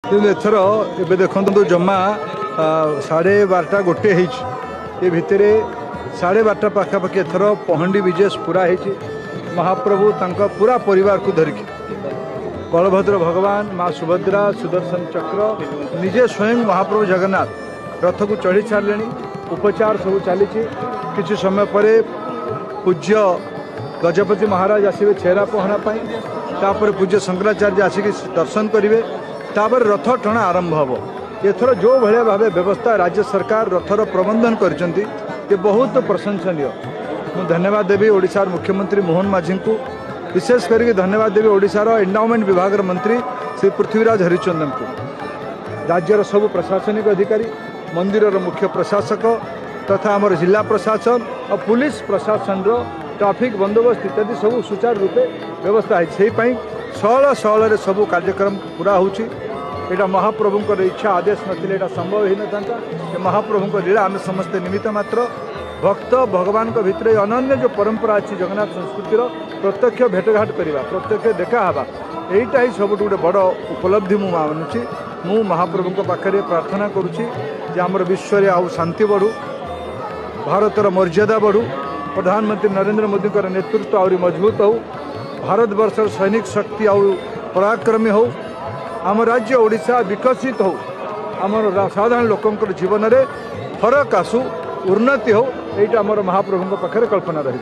एथर ए देखु जमा 12:30 गोटे ये भितर 12:30 पाखापाखि एथर पहंडी विजेश पूरा है महाप्रभु तांका पूरा परिवार को धरिकी बलभद्र भगवान माँ सुभद्रा सुदर्शन चक्र निजे स्वयं महाप्रभु जगन्नाथ रथ को चढ़ी सारे उपचार सब चली किसी समय पर पूज्य गजपति महाराज आसवे छेरा पहनापाई तापर पूज्य शंकराचार्य आसिक दर्शन करेंगे तापर रथ टଣା आरंभ हम एथर जो भाया भाव व्यवस्था राज्य सरकार रथर प्रबंधन कर बहुत प्रशंसनीय मु धन्यवाद देवी ओडिशार मुख्यमंत्री मोहन माझी को विशेष करके धन्यवाद देवी ओडिशार एंडाउमेंट विभाग मंत्री श्री पृथ्वीराज हरिचंदन को राज्यर सब प्रशासनिक अधिकारी मंदिर मुख्य प्रशासक तथा आमर जिला प्रशासन और पुलिस प्रशासन ट्राफिक बंदोबस्त इत्यादि सब सुचारू रूपे व्यवस्था है सहल सहल सब कार्यक्रम पूरा होटा महाप्रभुंर इच्छा आदेश ना संभव ही न था महाप्रभु लीला आम समस्ते निमित्त मात्र भक्त भगवान भितर अनन्य जो परंपरा अच्छी जगन्नाथ संस्कृतिर प्रत्यक्ष भेटघाट करवा प्रत्यक्ष देखा हवा यहीटा ही सब गोटे बड़ उपलब्धि मु मानुची मु महाप्रभु पाखे प्रार्थना करुच्ची आमर विश्व आउ शांति बढ़ू भारतर मर्यादा बढ़ू प्रधानमंत्री नरेंद्र मोदी नेतृत्व आहरी मजबूत हो भारत वर्षर सैनिक शक्ति आउ पराक्रमी हो आम राज्य ओडिशा विकसित हो आमर साधारण लोकंकर जीवन में फरक आसू उन्नति हो यहाँ आमर महाप्रभु पाखे कल्पना रही।